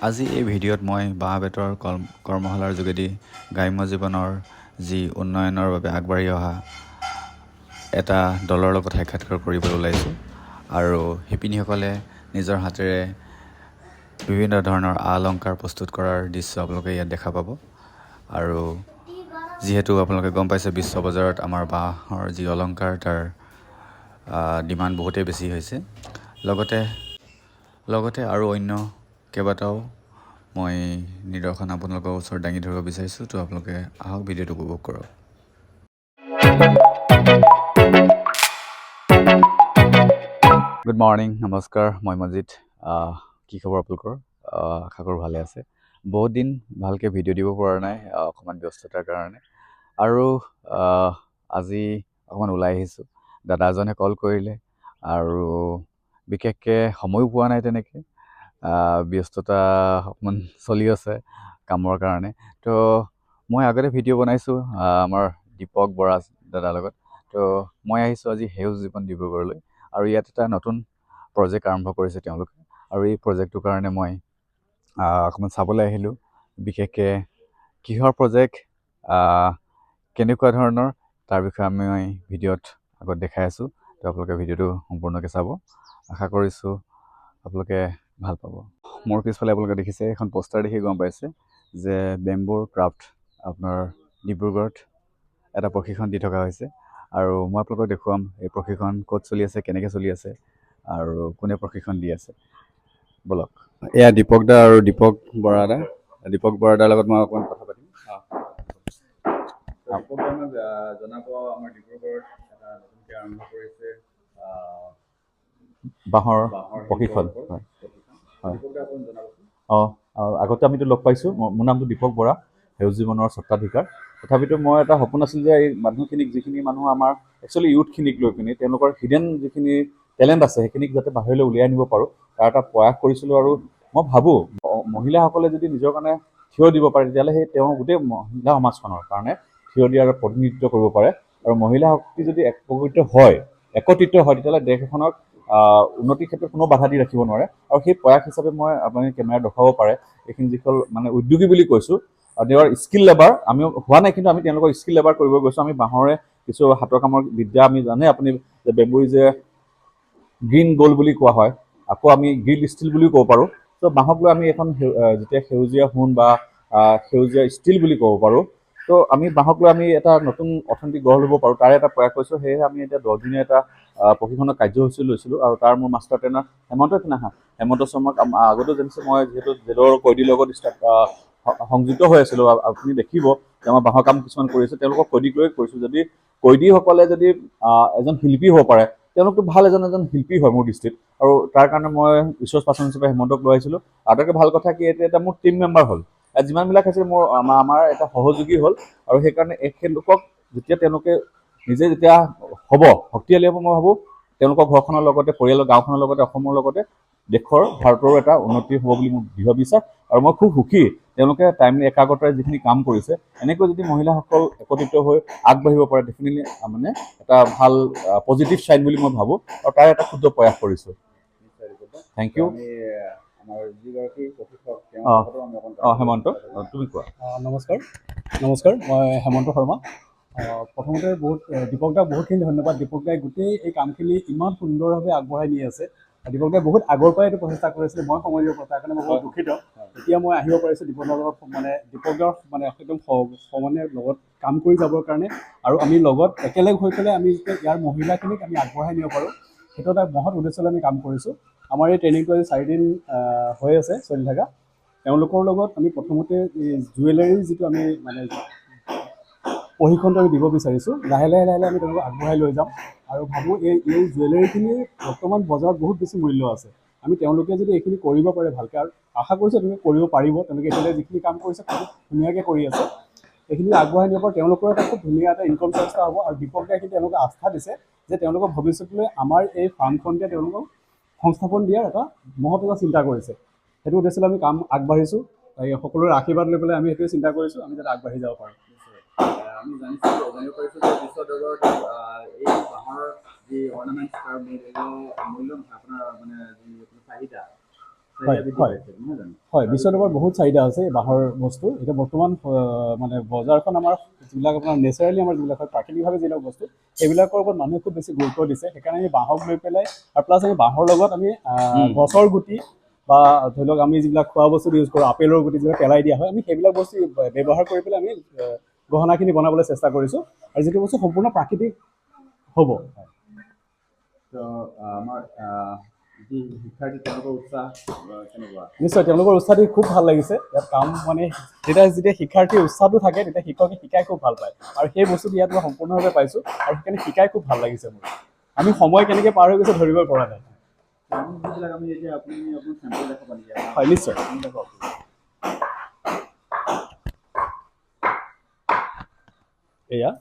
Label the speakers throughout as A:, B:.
A: আজি এই ভিডিঅ'ত মই বাঁহ বেতৰ কৰ্মশালাৰ যোগেদি গ্ৰাম্য জীৱনৰ যি উন্নয়নৰ বাবে আগবাঢ়ি অহা এটা দলৰ লগত সাক্ষাৎকাৰ কৰিবলৈ ওলাইছোঁ আৰু শিপিনীসকলে নিজৰ হাতেৰে বিভিন্ন ধৰণৰ অলংকাৰ প্ৰস্তুত কৰাৰ দৃশ্য আপোনালোকে ইয়াত দেখা পাব। আৰু যিহেতু আপোনালোকে গম পাইছে বিশ্ব বজাৰত আমাৰ বাঁহৰ যি অলংকাৰ তাৰ ডিমাণ্ড বহুতেই বেছি হৈছে। লগতে আৰু অন্য কেইবাটাও মই নিদৰ্শন আপোনালোকৰ ওচৰত দাঙি ধৰিব বিচাৰিছোঁ। তো আপোনালোকে আহক ভিডিঅ'টো উপভোগ কৰক। গুড মৰ্ণিং, নমস্কাৰ, মই মজিদ। কি খবৰ আপোনালোকৰ? আশা কৰোঁ ভালে আছে। বহুত দিন ভালকৈ ভিডিঅ' দিব পৰা নাই, অকণমান ব্যস্ততাৰ কাৰণে। আৰু আজি অকণমান ওলাই আহিছোঁ। দাদা এজনে কল কৰিলে আৰু বিশেষকৈ সময়ো পোৱা নাই তেনেকৈ। ব্যস্ততা অকণমান চলি আছে কামৰ কাৰণে। তো মই আগতে ভিডিঅ' বনাইছোঁ আমাৰ দীপক বৰা দাদাৰ লগত। তো মই আহিছোঁ আজি সেউজ জীৱন ডিব্ৰুগড়লৈ আৰু ইয়াত এটা নতুন প্ৰজেক্ট আৰম্ভ কৰিছে তেওঁলোকে। আৰু এই প্ৰজেক্টটোৰ কাৰণে মই অকণমান চাবলৈ আহিলোঁ। বিশেষকৈ কিহৰ প্ৰজেক্ট, কেনেকুৱা ধৰণৰ, তাৰ বিষয়ে মই ভিডিঅ'ত আগত দেখাই আছোঁ। তো আপোনালোকে ভিডিঅ'টো সম্পূৰ্ণকৈ চাব। আশা কৰিছোঁ আপোনালোকে ভাল পাব। মোৰ পিছফালে আপোনালোকে দেখিছে এখন পোষ্টাৰ দেখি গম পাইছে যে বেম্বুৰ ক্ৰাফ্ট আপোনাৰ ডিব্ৰুগড়ত এটা প্ৰশিক্ষণ দি থকা হৈছে। আৰু মই আপোনালোকক দেখুৱাম এই প্ৰশিক্ষণ ক'ত চলি আছে, কেনেকৈ চলি আছে আৰু কোনে প্ৰশিক্ষণ দি আছে। বলক। এয়া দীপক দা আৰু দীপক বৰা দা। দীপক বৰা দাৰ লগত মই অকণমান কথা পাতিম। দীপক দা আমাক জনাব আমাৰ ডিব্ৰুগড়ত এটা নতুনকৈ আৰম্ভ কৰিছে বাঁহৰ প্ৰশিক্ষণ। আগতে আমিতো লগ পাইছোঁ। মোৰ নামটো দীপক বৰা, সেউজ জীৱনৰ স্বত্বাধিকাৰ। তথাপিতো মই এটা সপোন আছিল যে এই মানুহখিনিক, যিখিনি মানুহ আমাৰ একচুৱেলি ইউথখিনিক লৈ পিনি তেওঁলোকৰ হিডেন যিখিনি টেলেণ্ট আছে সেইখিনিক যাতে বাহিৰলৈ উলিয়াই আনিব পাৰোঁ তাৰ এটা প্ৰয়াস কৰিছিলোঁ। আৰু মই ভাবোঁ মহিলাসকলে যদি নিজৰ কাৰণে থিয় দিব পাৰে তেতিয়াহ'লে সেই তেওঁ গোটেই মহিলা সমাজখনৰ কাৰণে থিয় দিয়াৰ প্ৰতিনিধিত্ব কৰিব পাৰে। আৰু মহিলা শক্তি যদি একত্ৰিত হয় তেতিয়াহ'লে দেশ এখনক উন্নতিৰ ক্ষেত্ৰত কোনো বাধা দি ৰাখিব নোৱাৰে। আৰু সেই প্ৰয়াস হিচাপে মই আপুনি কেমেৰাত দেখুৱাব পাৰে এইখিনি যিসকল মানে উদ্যোগী বুলি কৈছোঁ, তেওঁৰ স্কিল লেবাৰ আমি হোৱা নাই, কিন্তু আমি তেওঁলোকৰ স্কিল লেবাৰ কৰিব গৈছোঁ। আমি বাঁহৰে কিছু হাতৰ কামৰ বিদ্যা আমি জানে আপুনি যে বেম্বুই যে গ্ৰীণ গ'ল্ড বুলি কোৱা হয়, আকৌ আমি গ্ৰীণ ষ্টিল বুলিও ক'ব পাৰোঁ। ত' বাঁহক লৈ আমি এখন যেতিয়া সেউজীয়া সোণ বা সেউজীয়া ষ্টিল বুলি ক'ব পাৰোঁ। তো আমি বাঁহক লৈ আমি এটা নতুন অৰ্থনীতি গঢ় ল'ব পাৰোঁ, তাৰে এটা প্ৰয়াস কৰিছোঁ। সেয়েহে আমি এতিয়া 10 দিনীয়া এটা প্ৰশিক্ষণৰ কাৰ্যসূচী লৈছিলোঁ। আৰু তাৰ মোৰ মাষ্টাৰ ট্ৰেইনাৰ হেমন্ত শৰ্মাক আগতেও জানিছোঁ। মই যিহেতু জেলৰ কয়দীৰ লগত সংযুক্ত হৈ আছিলোঁ, আপুনি দেখিব যে আমাৰ বাঁহৰ কাম কিছুমান কৰি আছে, তেওঁলোকক কয়দীক লৈ কৰিছোঁ। যদি কয়দীসকলে যদি এজন শিল্পী হ'ব পাৰে, তেওঁলোকতো ভাল এজন শিল্পী হয় মোৰ দৃষ্টিত। আৰু তাৰ কাৰণে মই ৰিচৰ্চ পাৰ্চন হিচাপে হেমন্তক লৈ আহিছিলোঁ। আটাইতকৈ ভাল কথা কি, এতিয়া মোৰ টিম মেম্বাৰ হ'ল, যিমানবিলাক আছে মোৰ আমাৰ এটা সহযোগী হ'ল। আৰু সেইকাৰণে এখেতলোকক যেতিয়া তেওঁলোকে নিজে যেতিয়া হ'ব শক্তিশালী হ'ব, মই ভাবোঁ তেওঁলোকৰ ঘৰখনৰ লগতে পৰিয়ালৰ গাঁওখনৰ লগতে অসমৰ লগতে দেশৰ ভাৰতৰো এটা উন্নতি হ'ব বুলি মোৰ দৃঢ় বিশ্বাস। আৰু মই খুব সুখী তেওঁলোকে টাইমলি একাগ্ৰতাৰে যিখিনি কাম কৰিছে। এনেকৈ যদি মহিলাসকল একত্ৰিত হৈ আগবাঢ়িব পাৰে, ডেফিনেটলি মানে এটা ভাল পজিটিভ চাইন বুলি মই ভাবোঁ। আৰু তাৰ এটা ক্ষুদ্ৰ প্ৰয়াস কৰিছোঁ। Thank you. আমাৰ যিগৰাকী প্ৰশিক্ষক হেমন্ত, তুমি কোৱা।
B: নমস্কাৰ, মই হেমন্ত শৰ্মা। প্ৰথমতে দীপক দাক বহুতখিনি ধন্যবাদ। দীপক দাই গোটেই এই কামখিনি ইমান সুন্দৰভাৱে আগবঢ়াই নি আছে। দীপক দাই বহুত আগৰ পৰাই এইটো প্ৰচেষ্টা কৰিছিলে, মই সময় দিব পৰা, তাৰ কাৰণে মই বহুত দুখিত। এতিয়া মই আহিব পাৰিছোঁ দীপক দাৰ লগত, দীপক দাৰ একদম সমানে লগত কাম কৰি যাবৰ কাৰণে। আৰু আমি লগত একেলগ হৈ পেলাই আমি যেতিয়া ইয়াৰ মহিলাখিনিক আমি আগবঢ়াই নিব পাৰোঁ, সেইটো এটা মহৎ উদ্দেশ্যলৈ আমি কাম কৰিছোঁ। আমাৰ এই ট্ৰেইনিংটো আজি 4 দিন হৈ আছে চলি থকা। তেওঁলোকৰ লগত আমি প্ৰথমতে এই জুৱেলাৰীৰ যিটো আমি প্ৰশিক্ষণটো আমি দিব বিচাৰিছোঁ। লাহে লাহে আমি তেওঁলোকক আগবঢ়াই লৈ যাম। আৰু ভাবোঁ এই জুৱেলাৰীখিনিৰ বৰ্তমান বজাৰত বহুত বেছি মূল্য আছে। আমি তেওঁলোকে যদি এইখিনি কৰিব পাৰে ভালকৈ, আৰু আশা কৰিছোঁ তেওঁলোকে কৰিব পাৰিব। তেওঁলোকে এতিয়া যিখিনি কাম কৰিছে খুব ধুনীয়াকৈ কৰি আছে। এইখিনি আগবঢ়াই নিব পাৰে, তেওঁলোকৰ এটা খুব ধুনীয়া এটা ইনকম চ'ৰ্চ এটা হ'ব। আৰু দীপক দাই কিন্তু তেওঁলোকে আস্থা দিছে যে তেওঁলোকৰ ভৱিষ্যতলৈ আমাৰ এই ফাৰ্মখনতে তেওঁলোকক সংস্থাপন দিয়াৰ এটা মহৎ এটা চিন্তা কৰিছে। সেইটো উদ্দেশ্যলৈ আমি কাম আগবাঢ়িছোঁ। সকলোৰে আশীৰ্বাদ লৈ পেলাই আমি সেইটোৱে চিন্তা কৰিছোঁ, আমি যাতে আগবাঢ়ি যাব পাৰোঁ।
A: আমি জানিব পাৰিছোঁ যে বিশ্ব দৰবাৰত এই বাঁহৰ যি অৰ্ণামেণ্টছ তাৰ মূল্য আপোনাৰ যি চাহিদা
B: হয় বিশ্বত এবাৰ বহুত চাহিদা আছে এই বাঁহৰ বস্তু এতিয়া বৰ্তমান মানে বজাৰখন আমাৰ যিবিলাক আপোনাৰ নেচাৰেলি আমাৰ যিবিলাক হয় প্ৰাকৃতিকভাৱে যিবিলাক বস্তু সেইবিলাকৰ ওপৰত মানুহে খুব বেছি গুৰুত্ব দিছে সেইকাৰণে আমি বাঁহক লৈ পেলাই আৰু প্লাছ আমি বাঁহৰ লগত আমি গছৰ গুটি বা ধৰি লওক আমি যিবিলাক খোৱা বস্তু ইউজ কৰোঁ আপেলৰ গুটি যিবিলাক পেলাই দিয়া হয় আমি সেইবিলাক বস্তু ব্যৱহাৰ কৰি পেলাই আমি গহনাখিনি বনাবলৈ চেষ্টা কৰিছোঁ আৰু যিটো বস্তু সম্পূৰ্ণ প্ৰাকৃতিক হ'ব
A: আমাৰ যি শিক্ষাৰ্থী তেওঁলোকৰ উৎসাহ কেনেকুৱা
B: নিশ্চয় তেওঁলোকৰ উৎসাহটো খুব ভাল লাগিছে ইয়াত কাম মানে যেতিয়া শিক্ষাৰ্থীৰ উৎসাহটো থাকে তেতিয়া শিক্ষকে শিকাই খুব ভাল পায় আৰু সেই বস্তুটো ইয়াত মই সম্পূৰ্ণভাৱে পাইছোঁ আৰু সেইকাৰণে শিকাই খুব ভাল লাগিছে মোৰ আমি সময় কেনেকৈ পাৰ হৈ গৈছে ধৰিব পৰা নাই
A: যিবিলাক আমি এতিয়া আপুনি চেম্পল দেখাব নেকি
B: হয় নিশ্চয় এয়া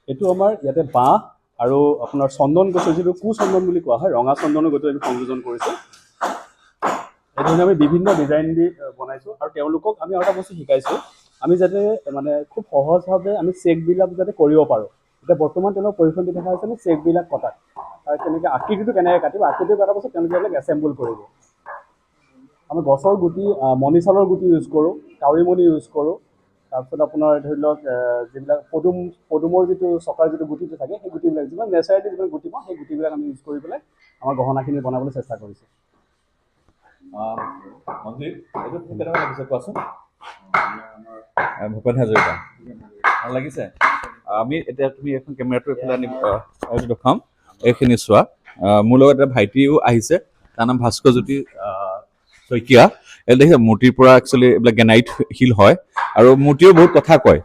B: এইটো আমাৰ ইয়াতে বাঁহ আৰু আপোনাৰ চন্দন গছৰ যিটো কুচন্দন বুলি কোৱা হয় ৰঙা চন্দনৰ গছৰ আমি সংযোজন কৰিছোঁ এইধৰণে আমি বিভিন্ন ডিজাইন দি বনাইছোঁ আৰু তেওঁলোকক আমি আৰু এটা বস্তু শিকাইছোঁ আমি যাতে মানে খুব সহজভাৱে আমি চেকবিলাক যাতে কৰিব পাৰোঁ এতিয়া বৰ্তমান তেওঁলোকক প্ৰশিক্ষণ দি থকা হৈছে চেকবিলাক কটাত আৰু তেনেকৈ আকৃতিটো কেনেকৈ কাটিব আকৃতিটো কটাৰ পাছত তেওঁলোকে এছেম্বল কৰিব আমি গছৰ গুটি মণি চালৰ গুটি ইউজ কৰোঁ কাউৰীমণি ইউজ কৰোঁ তাৰপিছত আপোনাৰ ধৰি লওক যিবিলাক পদুমৰ যিটো চকাৰ যিটো গুটিটো থাকে সেই গুটিবিলাক যিমান নেচাৰেলি যিমান গুটি পাওঁ সেই গুটিবিলাক আমি ইউজ কৰি পেলাই আমাৰ গহনাখিনি বনাবলৈ চেষ্টা কৰিছোঁ
A: মন্দিৰ এইটো কেনেকুৱা লাগিছে কোৱাচোন ভূপেন হাজৰিকা ভাল লাগিছে আমি এতিয়া তুমি এখন কেমেৰাটো এইফালে আনি এইটো দেখাম এইখিনি চোৱা মোৰ লগত এটা ভাইটিও আহিছে তাৰ নাম ভাস্কৰজ্যোতি শইকীয়া এই দেখিছে মূৰ্তিৰ পৰা একচুৱেলি এইবিলাক গ্ৰেনাইট শিল হয় আৰু মূৰ্তিও বহুত কথা কয়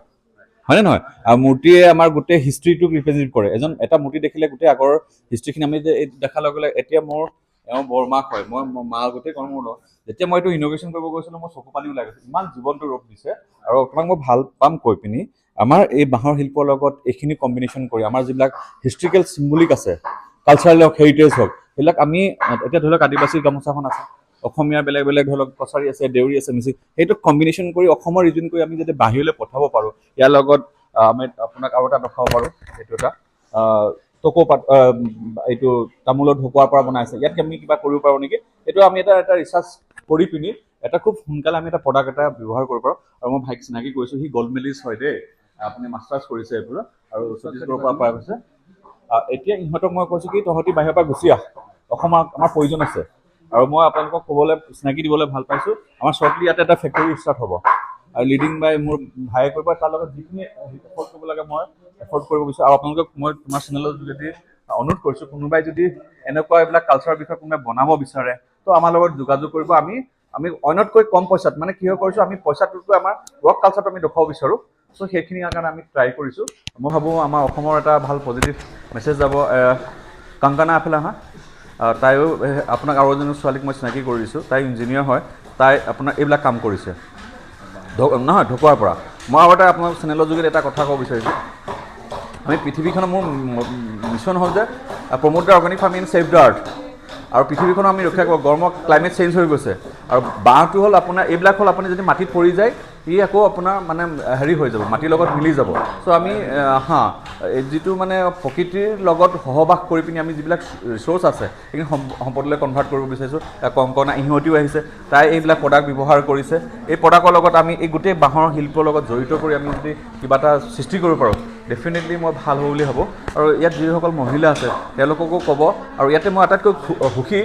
A: হয়নে নহয় আৰু মূৰ্তিয়ে আমাৰ গোটেই হিষ্ট্ৰীটোক ৰিপ্ৰেজেণ্ট কৰে এটা মূৰ্তি দেখিলে গোটেই আগৰ হিষ্ট্ৰীখিনি আমি যে দেখাৰ লগে লগে এতিয়া মোৰ এওঁ বৰমাক হয় মই মা গোটেই কৰ্ম লওঁ যেতিয়া মই এইটো ইন'ভেশ্যন কৰিব গৈছিলোঁ মোৰ চকু পানী ওলাই গৈছে ইমান জীৱনটো ৰূপ দিছে আৰু তোমাক মই ভাল পাম কৈ পিনি আমাৰ এই বাঁহৰ শিল্পৰ লগত এইখিনি কম্বিনেশ্যন কৰি আমাৰ যিবিলাক হিষ্ট্ৰিকেল চিম্বলিক আছে কালচাৰেল হওক হেৰিটেজ হওক সেইবিলাক আমি এতিয়া ধৰি লওক আদিবাসী গামোচাখন আছে অসমীয়াৰ বেলেগ বেলেগ ধৰি লওক কছাৰী আছে দেউৰী আছে মিচিং সেইটো কম্বিনেশ্যন কৰি অসমৰ ৰিজন কৰি আমি যদি বাহিৰলৈ পঠাব পাৰোঁ ইয়াৰ লগত আমি আপোনাক আৰু এটা দেখাব পাৰোঁ এইটো এটা টকৌপাত এইটো তামোলৰ ঢকুৱাৰ পৰা বনাইছে ইয়াত আমি কিবা কৰিব পাৰোঁ নেকি এইটো আমি এটা ৰিচাৰ্চ কৰি পিনি এটা খুব সোনকালে আমি এটা প্ৰডাক্ট এটা ব্যৱহাৰ কৰিব পাৰোঁ আৰু মই ভাইক চিনাকি কৰিছোঁ সি গ'ল্ড মেডেলিষ্ট হয় দেই আপুনি মাষ্টাৰ্ছ কৰিছে এইবোৰ আৰু ছত্তীশগড়ৰ পৰা পাই গৈছে এতিয়া ইহঁতক মই কৈছোঁ কি তহঁতি বাহিৰৰ পৰা গুচি আহ অসমত আমাৰ প্ৰয়োজন আছে আৰু মই আপোনালোকক ক'বলৈ চিনাকি দিবলৈ ভাল পাইছোঁ আমাৰ শ্বৰ্টলি ইয়াতে এটা ফেক্টৰী ষ্টাৰ্ট হ'ব আৰু লিডিং বাই মোৰ ভায়ে কৰিব তাৰ লগত যিখিনি এফৰ্ট কৰিব লাগে মই এফৰ্ট কৰিব বিচাৰোঁ আৰু আপোনালোকক মই তোমাৰ চেনেলৰ যোগেদি অনুৰোধ কৰিছোঁ কোনোবাই যদি এনেকুৱা এইবিলাক কালচাৰৰ বিষয়ে কোনোবাই বনাব বিচাৰে তো আমাৰ লগত যোগাযোগ কৰিব আমি অন্যতকৈ কম পইচাত মানে কিয় কৰিছোঁ আমি পইচাটোতকৈ আমাৰ ৱৰ্ক কালচাৰটো আমি দেখুৱাব বিচাৰোঁ চ' সেইখিনি কাৰণে আমি ট্ৰাই কৰিছোঁ মই ভাবোঁ আমাৰ অসমৰ এটা ভাল পজিটিভ মেছেজ যাব কংকনা এফালে আহা তাইও আপোনাক আৰু এজনী ছোৱালীক মই চিনাকি কৰি দিছোঁ তাই ইঞ্জিনিয়াৰ হয় তাই আপোনাৰ এইবিলাক কাম কৰিছে নহয় ঢকুৱাৰ পৰা মই আৰু এটা আপোনাৰ চেনেলৰ যোগেদি এটা কথা ক'ব বিচাৰিছোঁ আমি পৃথিৱীখনৰ মোৰ মিছন হ'ল যে promote the organic farming save the earth আৰু পৃথিৱীখনক আমি ৰক্ষা কৰিব গৰমৰ ক্লাইমেট চেঞ্জ হৈ গৈছে আৰু বাঁহটো হ'ল আপোনাৰ এইবিলাক হ'ল আপুনি যদি মাটিত পৰি যায় ই আকৌ আপোনাৰ মানে হেৰি হৈ যাব মাটিৰ লগত মিলি যাব চ' আমি যিটো মানে প্ৰকৃতিৰ লগত সহবাস কৰি পিনি আমি যিবিলাক ৰিচ'ৰ্চ আছে সেইখিনি সম্পদলৈ কনভাৰ্ট কৰিব বিচাৰিছোঁ কংকনা ইহঁতিও আহিছে তাই এইবিলাক প্ৰডাক্ট ব্যৱহাৰ কৰিছে এই প্ৰডাক্টৰ লগত আমি এই গোটেই বাঁহৰ শিল্পৰ লগত জড়িত কৰি আমি যদি কিবা এটা সৃষ্টি কৰিব পাৰোঁ ডেফিনেটলি মই ভাল হ'ব বুলি ভাবোঁ আৰু ইয়াত যিসকল মহিলা আছে তেওঁলোককো ক'ব আৰু ইয়াতে মই আটাইতকৈ সুখী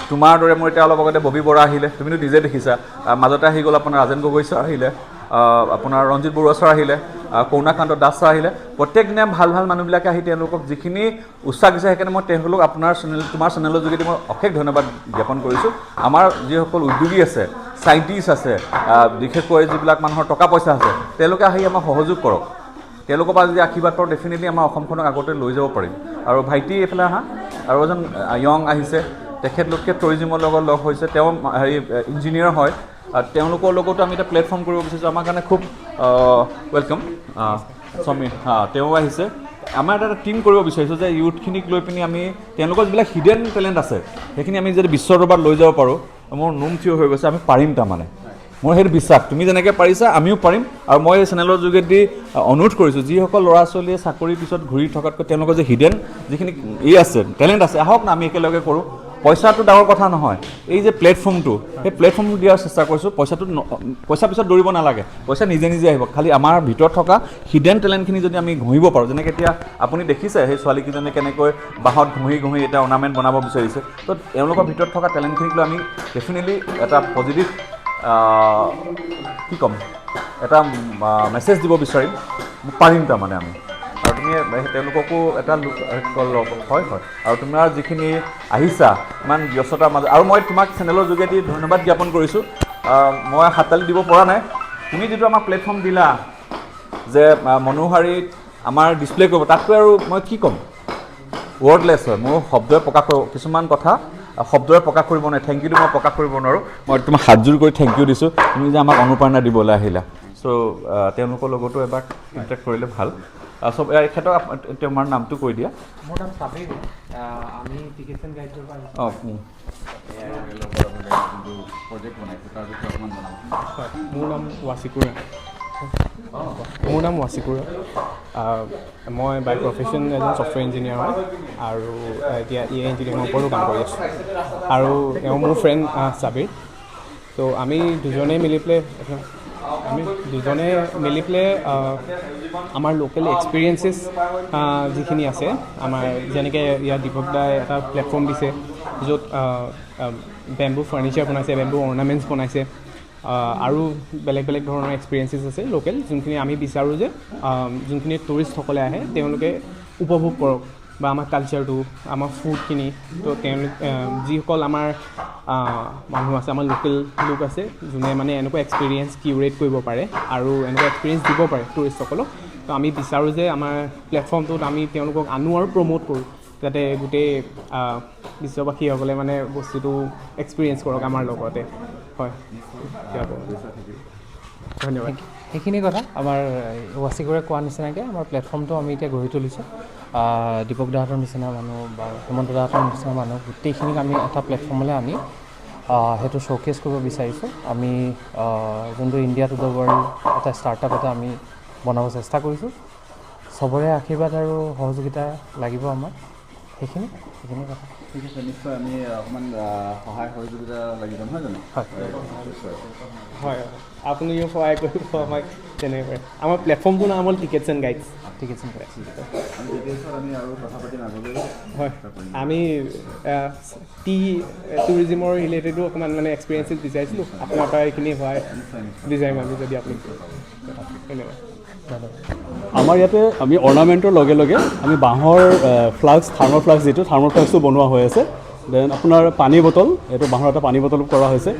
A: তোমাৰ দৰে মোৰ এতিয়া অলপ আগতে ববী বৰা আহিলে তুমিতো নিজে দেখিছা মাজতে আহি গ'ল আপোনাৰ ৰাজেন গগৈ ছাৰ আহিলে আপোনাৰ ৰঞ্জিত বৰুৱা ছাৰ আহিলে কৰুণাকান্ত দাস ছাৰ আহিলে প্ৰত্যেক দিনে ভাল ভাল মানুহবিলাকে আহি তেওঁলোকক যিখিনি উৎসাহ দিছে সেইকাৰণে মই তেওঁলোকক তোমাৰ চেনেলৰ যোগেদি মই অশেষ ধন্যবাদ জ্ঞাপন কৰিছোঁ আমাৰ যিসকল উদ্যোগী আছে চাইণ্টিষ্ট আছে বিশেষকৈ যিবিলাক মানুহৰ টকা পইচা আছে তেওঁলোকে আহি আমাক সহযোগ কৰক তেওঁলোকৰ পৰা যদি আশীৰ্বাদ পাওঁ ডেফিনেটলি আমাৰ অসমখনক আগতে লৈ যাব পাৰিম আৰু ভাইটি এইফালে আহা আৰু এজন য়ং আহিছে তেখেতলোকে টুৰিজিমৰ লগত লগ হৈছে তেওঁ হেৰি ইঞ্জিনিয়াৰ হয় তেওঁলোকৰ লগতো আমি এটা প্লেটফৰ্ম কৰিব বিচাৰিছোঁ আমাৰ কাৰণে খুব ৱেলকাম সমীৰ তেওঁ আহিছে আমাৰ এটা টিম কৰিব বিচাৰিছোঁ যে ইউথখিনিক লৈ পিনি আমি তেওঁলোকৰ যিবিলাক হিডেন টেলেণ্ট আছে সেইখিনি আমি যদি বিশ্ব দৰবাৰত লৈ যাব পাৰোঁ মোৰ নোম থিয় হৈ গৈছে আমি পাৰিম তাৰমানে মোৰ সেইটো বিশ্বাস তুমি যেনেকৈ পাৰিছা আমিও পাৰিম আৰু মই এই চেনেলৰ যোগেদি অনুৰোধ কৰিছোঁ যিসকল ল'ৰা ছোৱালীয়ে চাকৰিৰ পিছত ঘূৰি থকাতকৈ তেওঁলোকৰ যে হিডেন যিখিনি আছে টেলেণ্ট আছে আহক না আমি একেলগে কৰোঁ পইচাটো ডাঙৰ কথা নহয়, এই যে প্লেটফৰ্মটো সেই প্লেটফৰ্মটো দিয়াৰ চেষ্টা কৰিছোঁ। পইচা পিছত দৌৰিব নালাগে, পইচা নিজে নিজে আহিব। খালি আমাৰ ভিতৰত থকা হিডেন টেলেণ্টখিনি যদি আমি ঘঁহিব পাৰোঁ, যেনেকৈ এতিয়া আপুনি দেখিছে সেই ছোৱালীকেইজনে কেনেকৈ বাঁহত ঘঁহি এটা অৰ্ণামেণ্ট বনাব বিচাৰিছে। তো এওঁলোকৰ ভিতৰত থকা টেলেণ্টখিনিক লৈ আমি ডেফিনেটলি এটা পজিটিভ কি ক'ম, এটা মেছেজ দিব বিচাৰিম, পাৰিম তাৰমানে আমি। আৰু তুমি তেওঁলোককো এটা হয় আৰু তোমাৰ যিখিনি আহিছা ইমান ব্যস্ততাৰ মাজত, আৰু মই তোমাক চেনেলৰ যোগেদি ধন্যবাদ জ্ঞাপন কৰিছোঁ। মই হাততালি দিব পৰা নাই, তুমি যিটো আমাক প্লেটফৰ্ম দিলা যে মনোহাৰীত আমাৰ ডিছপ্লে কৰিব, তাতকৈ আৰু মই কি ক'ম, ৱৰ্ডলেছ হয়। মোৰ শব্দই প্ৰকাশ কৰিব, কিছুমান কথা শব্দৰে প্ৰকাশ কৰিব নোৱাৰে। থেংক ইউটো মই প্ৰকাশ কৰিব নোৱাৰোঁ। মই তোমাক হাতযোৰ কৰি থেংক ইউ দিছোঁ, তুমি যে আমাক অনুপ্ৰেৰণা দিবলৈ আহিলা। চ' তেওঁলোকৰ লগতো এবাৰ ইণ্টাৰেক্ট কৰিলে ভাল। চব এখেতক তোমাৰ নামটো কৈ দিয়া।
C: মোৰ নাম চাবিৰ, আমি টিকেটছ গাইডৰ পৰা আহিছোঁ।
A: অঁ
C: হয়, মোৰ নাম ৱাচিকুৰা। মই বাই প্ৰফেশ্যন এজন ছফ্টৱেৰ ইঞ্জিনিয়াৰ হয়, আৰু এতিয়া ইঞ্জিনিয়াৰিঙৰ ওপৰতো কাম কৰি আছোঁ। আৰু এওঁ মোৰ ফ্ৰেণ্ড চাবিৰ। ত' আমি দুজনে মিলি পেলাই আমাৰ লোকেল এক্সপিৰিয়েঞ্চেছ যিখিনি আছে, আমাৰ যেনেকৈ ইয়াত দীপক দাই এটা প্লেটফৰ্ম দিছে য'ত বেম্বু ফাৰ্ণিচাৰ বনাইছে, বেম্বু অৰ্ণামেণ্টছ বনাইছে, আৰু বেলেগ বেলেগ ধৰণৰ এক্সপিৰিয়েঞ্চেছ আছে লোকেল, যোনখিনি আমি বিচাৰোঁ যে যোনখিনি টুৰিষ্টসকলে আহে তেওঁলোকে উপভোগ কৰক, বা আমাৰ কালচাৰটো, আমাৰ ফুডখিনি। তো তেওঁলোক যিসকল আমাৰ মানুহ আছে, আমাৰ লোকেল লোক আছে, যোনে মানে এনেকুৱা এক্সপিৰিয়েঞ্চ কিউৰেট কৰিব পাৰে আৰু এনেকুৱা এক্সপিৰিয়েঞ্চ দিব পাৰে টুৰিষ্টসকলক। তো আমি বিচাৰোঁ যে আমাৰ প্লেটফৰ্মটোত আমি তেওঁলোকক আনো আৰু প্ৰমোট কৰোঁ, যাতে গোটেই বিশ্ববাসীসকলে মানে বস্তুটো এক্সপিৰিয়েঞ্চ কৰক আমাৰ লগতে। হয়, ধন্যবাদ।
D: সেইখিনি কথা আমাৰ ৱাচিকুৰে কোৱা নিচিনাকৈ আমাৰ প্লেটফৰ্মটো আমি এতিয়া গঢ়ি তুলিছোঁ। দীপক দাহঁতৰ নিচিনা মানুহ বা হেমন্ত দাহঁতৰ নিচিনা মানুহ গোটেইখিনিক আমি এটা প্লেটফৰ্মলৈ আনি সেইটো শ্ব'কেছ কৰিব বিচাৰিছোঁ। আমি যোনটো ইণ্ডিয়া টু দ্য ৱৰ্ল্ড এটা ষ্টাৰ্টআপ এটা আমি বনাব চেষ্টা কৰিছোঁ। চবৰে আশীৰ্বাদ আৰু সহযোগিতা লাগিব আমাক। সেইখিনি কথা।
A: ঠিক আছে, নিশ্চয় আমি অকণমান সহায় সহযোগিতা লাগিব, নহয় জানো?
C: হয়, আপুনিও সহায় কৰিব আমাক তেনেকৈ। আমাৰ প্লেটফৰ্মটোৰ নাম হ'ল টিকেটছ এণ্ড গাইডছ।
A: আমি আৰু কথা পাতিম আগলৈ।
C: হয়, আমি টুৰিজিমৰ ৰিলেটেডো অকণমান মানে এক্সপিৰিয়েঞ্চেছ বিচাৰিছিলোঁ, আপোনাৰ পৰা এইখিনি সহায় বিচাৰিম আমি, যদি আপুনি। ধন্যবাদ।
B: আমাৰ ইয়াতে আমি অৰ্ণামেণ্টৰ লগে লগে আমি বাঁহৰ ফ্লাস্ক, থাৰ্মৰ ফ্লাস্ক, যিটো থাৰ্মৰ ফ্লাস্কটো বনোৱা হৈ আছে। দেন আপোনাৰ পানী বটল, এইটো বাঁহৰ এটা পানী বটল কৰা হৈছে।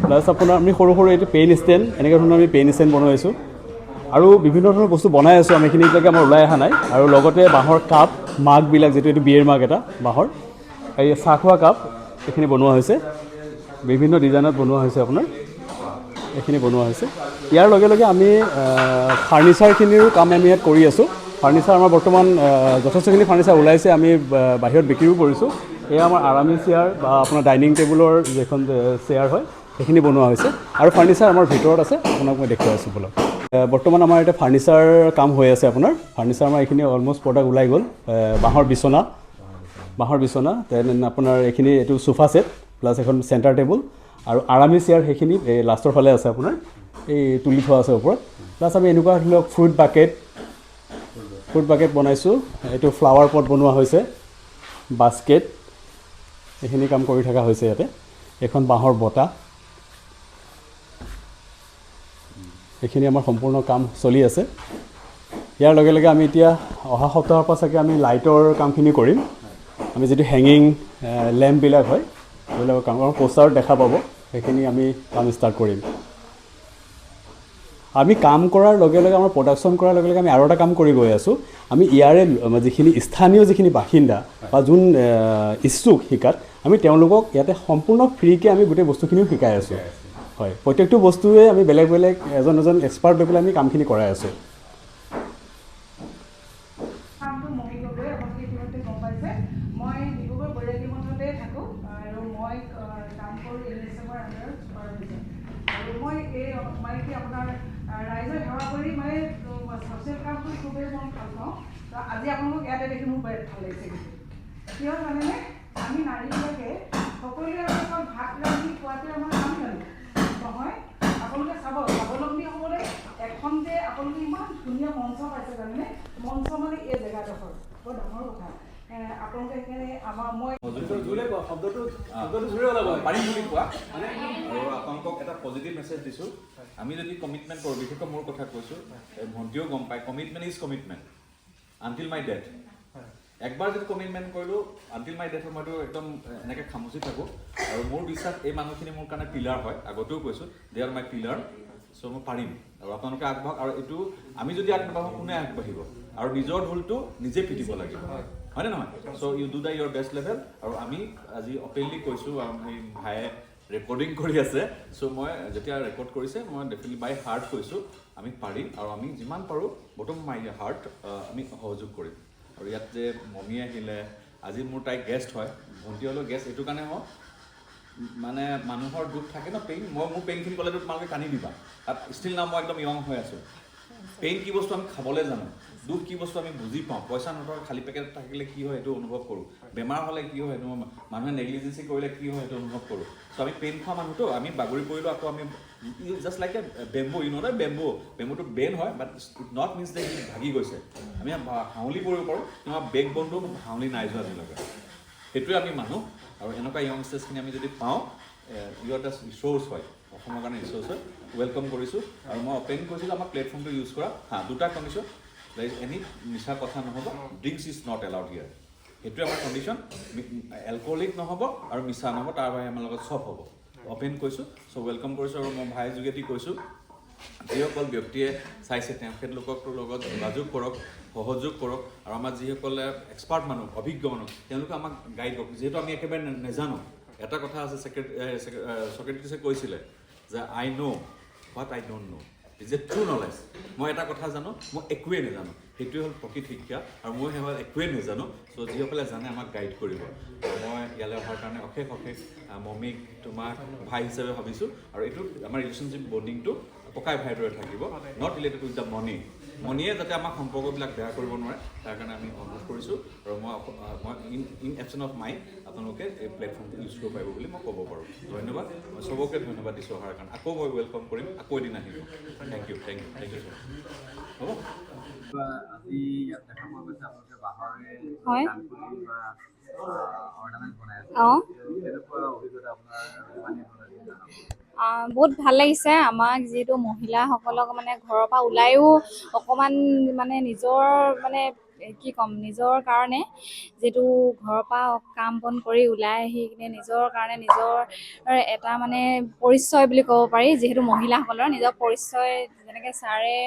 B: প্লাছ আপোনাৰ আমি সৰু সৰু এইটো পেইন ষ্টেণ্ড, এনেকুৱা ধৰণৰ আমি পেইন ষ্টেণ্ড বনাইছোঁ। আৰু বিভিন্ন ধৰণৰ বস্তু বনাই আছোঁ আমি, এইখিনি এতিয়ালৈকে আমাৰ ওলাই অহা নাই। আৰু লগতে বাঁহৰ কাপ, মাগবিলাক, যিটো এইটো বিয়েৰ মাগ এটা বাঁহৰ, এই চাহ খোৱা কাপ, এইখিনি বনোৱা হৈছে। বিভিন্ন ডিজাইনত বনোৱা হৈছে আপোনাৰ, এইখিনি বনোৱা হৈছে। ইয়াৰ লগে লগে আমি ফাৰ্ণিচাৰখিনিৰো কাম আমি ইয়াত কৰি আছোঁ। ফাৰ্ণিচাৰ আমাৰ বৰ্তমান যথেষ্টখিনি ফাৰ্ণিচাৰ ওলাইছে, আমি বাহিৰত বিক্ৰীও কৰিছোঁ। এয়া আমাৰ আৰামী চেয়াৰ বা আপোনাৰ ডাইনিং টেবুলৰ যিখন চেয়াৰ হয়, সেইখিনি বনোৱা হৈছে। আৰু ফাৰ্ণিচাৰ আমাৰ ভিতৰত আছে, আপোনাক মই দেখুৱাই আছোঁ বলক। বৰ্তমান আমাৰ এতিয়া ফাৰ্ণিচাৰ কাম হৈ আছে আপোনাৰ। ফাৰ্ণিচাৰ আমাৰ এইখিনি অলম'ষ্ট প্ৰডাক্ট ওলাই গ'ল। বাঁহৰ বিচনা, দেন আপোনাৰ এইখিনি এইটো চোফা ছেট, প্লাছ এখন চেণ্টাৰ টেবুল, আৰু আৰামী চেয়াৰ সেইখিনি এই লাষ্টৰ ফালে আছে আপোনাৰ, এই তুলি থোৱা আছে ওপৰত। প্লাছ আমি এনেকুৱা ধৰি লওক ফ্ৰুট বাকেট বনাইছোঁ। এইটো ফ্লাৱাৰ পট বনোৱা হৈছে, বাস্কেট, এইখিনি কাম কৰি থকা হৈছে ইয়াতে। এখন বাঁহৰ বটা, এইখিনি আমাৰ সম্পূৰ্ণ কাম চলি আছে। ইয়াৰ লগে লগে আমি এতিয়া অহা সপ্তাহৰ পৰা চাগে আমি লাইটৰ কামখিনি কৰিম। আমি যিটো হেঙিং লেম্পবিলাক হয়, সেইবিলাকৰ কাম, পোষ্টাৰত দেখা পাব, সেইখিনি আমি কাম ষ্টাৰ্ট কৰিম। আমি কাম কৰাৰ লগে লগে, আমাৰ প্ৰডাকশ্যন কৰাৰ লগে লগে আমি আৰু এটা কাম কৰি গৈ আছোঁ। আমি ইয়াৰে যিখিনি স্থানীয় যিখিনি বাসিন্দা বা যোন ইচ্ছুক শিকাত, আমি তেওঁলোকক ইয়াতে সম্পূৰ্ণ ফ্ৰীকৈ আমি গোটেই বস্তুখিনিও শিকাই আছোঁ। হয়, প্ৰত্যেকটো বস্তুৱে আমি বেলেগ বেলেগ এজন এক্সপাৰ্ট লৈ পেলাই আমি কামখিনি কৰাই আছোঁ।
E: মই ডিব্ৰুগড় বৈৰাগী মঠতে থাকোঁ, আৰু মই কাম কৰোঁ ইউনিচেফৰ আণ্ডাৰত চুপাৰভাইজাৰ। আৰু মই আপোনাৰ ৰাইজৰ সেৱা কৰি ছ'চিয়েল কামটো খুবেই মই ভাল পাওঁ। তো আজি আপোনালোকক ইয়াতে দেখি মোৰ বিৰাট ভাল লাগিছে। কিয় জানেনে, আমি নাৰীবিলাকে সকলোৱে অকল ভাত ৰান্ধি খোৱাটোৱে আমাৰ কাম জানো নহয়। আপোনালোকে চাব, স্বাৱলম্বী হ'বলৈ এখন যে আপোনালোকে ইমান ধুনীয়া মঞ্চ পাইছে জানেনে। মঞ্চ মানে এই জেগাডোখৰ বৰ ডাঙৰ কথা। আপোনালোকে সেইকাৰণে আমাৰ মই
A: পাৰিম বুলি কোৱা আৰু আপোনালোকক এটা পজিটিভ মেছেজ দিছোঁ। আমি যদি কমিটমেণ্ট কৰোঁ, বিশেষকৈ মোৰ কথা কৈছোঁ, ভণ্টিও গম পায়, commitment is commitment until my death. একবাৰ যদি কমিটমেণ্ট কৰিলোঁ আনটিল মাই ডেথ মইতো একদম এনেকৈ খামুচি থাকোঁ। আৰু মোৰ বিশ্বাস এই মানুহখিনি মোৰ কাৰণে পিলাৰ হয়, আগতেও কৈছোঁ দে আৰ মাই পিলাৰ। চ' মই পাৰিম আৰু আপোনালোকে আগবাঢ়ক। আৰু এইটো আমি যদি আগবাঢ়োঁ কোনে আগবাঢ়িব? আৰু নিজৰ ভুলটো নিজে পিটিব লাগিব, হয়নে নহয়? So' you do the your best level. আৰু আমি আজি অপেনলি কৈছোঁ, এই ভায়ে ৰেকৰ্ডিং কৰি আছে। চ' মই যেতিয়া ৰেকৰ্ড কৰিছে মই ডেফিনেটলি বাই হাৰ্ট কৈছোঁ আমি পাৰিম। আৰু আমি যিমান পাৰোঁ বটম মাই হাৰ্ট আমি সহযোগ কৰিম। আৰু ইয়াত যে মমী আহিলে, আজি মোৰ তাইক গেষ্ট হয়, ভণ্টি হ'লেও গেষ্ট এইটো কাৰণে হওক মানে মানুহৰ দুখ থাকে ন, পেইন। মোৰ পেইনখিনি ক'লেতো তোমালোকে কান্দি দিবা। তাত ষ্টিল নাও মই একদম য়ং হৈ আছোঁ। পেইন কি বস্তু আমি খাবলৈ জানো, দুখ কি বস্তু আমি বুজি পাওঁ। পইচা নথকা খালী পেকেট থাকিলে কি হয় সেইটো অনুভৱ কৰোঁ, বেমাৰ হ'লে কি হয় সেইটো, মানুহে নেগলিজেঞ্চি কৰিলে কি হয় সেইটো অনুভৱ কৰোঁ। চ' আমি পেইন খোৱা মানুহটো আমি বাগৰি পৰিলোঁ, আকৌ আমি just like a bamboo, you know' বেম্বোটো বেন হয়, বাট ইট নট মিনছ যে সি ভাগি গৈছে। আমি হাউলি পৰিব পাৰোঁ, কিন্তু আমাৰ বেক বনটো হাউলি নাই যোৱা আজিলৈকে। সেইটোৱে আমি মানুহ। আৰু এনেকুৱা য়ংষ্টাৰ্ছখিনি আমি যদি পাওঁ, ইউ আৰ দ্য ৰিচ'ৰ্চ হয়, অসমৰ কাৰণে ৰিচ'ৰ্চ হয়। ৱেলকাম কৰিছোঁ। আৰু মই অপেন কৰিছিলোঁ আমাৰ প্লেটফৰ্মটো ইউজ কৰা। দুটা কণ্ডিশ্যন, লাইক এনি মিছা কথা নহ'ব, ড্ৰিংকছ ইজ নট এলাউড হিয়াৰ। সেইটোৱে আমাৰ কণ্ডিশ্যন। এলকহলিক নহ'ব আৰু মিছা নহ'ব, তাৰ বাহিৰে আমাৰ লগত চব হ'ব। অপেন কৈছোঁ। চ' ৱেলকাম কৰিছোঁ। আৰু মই ভাইৰ যোগেদি কৈছোঁ যিসকল ব্যক্তিয়ে চাইছে তেখেতলোকৰ লগত যোগাযোগ কৰক, সহযোগ কৰক। আৰু আমাৰ যিসকলে এক্সপাৰ্ট মানুহ, অভিজ্ঞ মানুহ, তেওঁলোকে আমাক গাইড কৰক। যিহেতু আমি একেবাৰে নেজানো। এটা কথা আছে, চক্ৰেটিছে কৈছিলে যে I know' what I don't know', is a true knowledge. মই এটা কথা জানো, মই একোৱেই নাজানো। সেইটোৱে হ'ল প্ৰকৃত শিক্ষা। আৰু মই সেইবোৰ একোৱেই নাজানো। চ' যিসকলে জানে আমাক গাইড কৰিব। মই ইয়ালৈ অহাৰ কাৰণে অশেষ মমীক তোমাক ভাই হিচাপে ভাবিছোঁ। আৰু এইটো আমাৰ ৰিলেশ্যনশ্বিপ বণ্ডিংটো ককাই ভাইৰ দৰে থাকিব, নট ৰিলেটেড উইথ দ্য মনিয়ে যাতে আমাক সম্পৰ্কবিলাক বেয়া কৰিব নোৱাৰে, তাৰ কাৰণে আমি অনুৰোধ কৰিছোঁ। আৰু মই ইন এবচেঞ্চ অফ মাই আপোনালোকে এই প্লেটফৰ্মটো ইউজ কৰিব পাৰিব বুলি মই ক'ব পাৰোঁ। ধন্যবাদ। মই চবকে ধন্যবাদ দিছোঁ অহাৰ কাৰণে। আকৌ মই ৱেলকাম কৰিম, আকৌ এদিন আহিব। থেংক ইউ ছ' মাছ। হ'ব।
F: আজি ইয়াত দেখা পোৱা গৈছে আপোনালোকে বাঁহৰে
G: হয়।
F: কাণফুলি বা অৰ্ণামেণ্ট বনাই আছে।
G: অঁ
F: কেনেকুৱা অভিজ্ঞতা আপোনাৰ কিমান দিন হ'ল আজি জনাব?
G: বহুত ভাল লাগিছে। আমাক যিহেতু মহিলাসকলক মানে ঘৰৰ পৰা ওলায়ো অকণমান মানে নিজৰ মানে কি ক'ম, নিজৰ কাৰণে যিহেতু ঘৰৰ পৰা কাম বন কৰি ওলাই আহি কিনে নিজৰ কাৰণে নিজৰ এটা মানে পৰিচয় বুলি ক'ব পাৰি। যিহেতু মহিলাসকলৰ নিজৰ পৰিচয় যেনেকৈ ছাৰে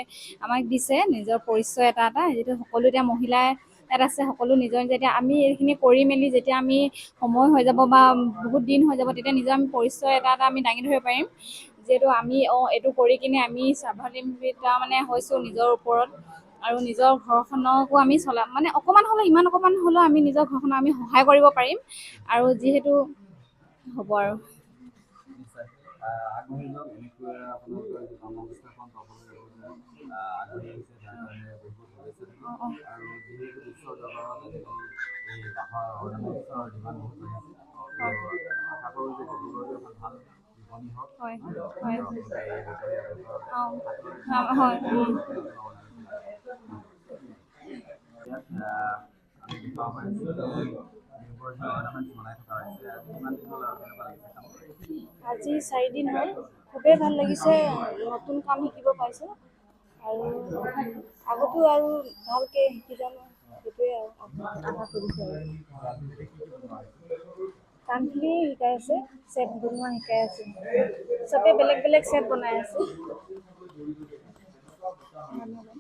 G: আমাক দিছে, নিজৰ পৰিচয় এটা যিহেতু সকলো এতিয়া মহিলাই ইয়াত আছে, সকলো নিজৰ যেতিয়া আমি এইখিনি কৰি মেলি যেতিয়া আমি সময় হৈ যাব বা বহুত দিন হৈ যাব, তেতিয়া নিজৰ আমি পৰিচয় এটা আমি দাঙি ধৰিব পাৰিম। যিহেতু আমি এইটো কৰি কিনে আমি স্বাৱলম্বিত মানে হৈছোঁ নিজৰ ওপৰত। আৰু নিজৰ ঘৰখনকো আমি চলাম, মানে অকণমান হ'লেও, ইমান অকণমান হ'লেও আমি নিজৰ ঘৰখনক আমি সহায় কৰিব পাৰিম। আৰু যিহেতু হ'ব আৰু
F: নিশ্চয় আগবাঢ়ি যাওক। এনেকুৱা আপোনালোকৰ যি কৰ্মসংস্থাপন পাবলৈ আগবাঢ়ি আহিছে, তাৰ কাৰণে বহুত শুভেচ্ছা থাকিল। আৰু যিহেতু বিশ্ব দৰবাৰত আজিকালি এই বাঁহৰ অৰ্ণামেণ্টছৰ ডিমাণ্ড বহুত বাঢ়িছে, আশা কৰোঁ যে ডিব্ৰুগড়তো এখন ভাল বিপণী হওক।
G: হয়
F: আৰু
G: হয়
F: আপোনালোকে এই বেপাৰী
G: হয়
F: ইয়াত আমি দেখাব পাৰিছোঁ যে ডিব্ৰুগড় যি অৰ্ণামেণ্টছ বনাই থকা হৈছে, আজি কিমান দিন হ'ল আৰু কেনেকুৱা লাগিছে কাম কৰি?
G: আজি 4 দিন হ'ল। খুবেই ভাল লাগিছে, নতুন কাম শিকিব পাইছোঁ। আৰু আগতো আৰু ভালকৈ শিকি যাম, সেইটোৱে আৰু আশা কৰিছোঁ। আৰু কামখিনি শিকাই আছে, ছেট বনোৱা শিকাই আছে, চবেই বেলেগ বেলেগ ছেট বনাই আছে। ধন্যবাদ।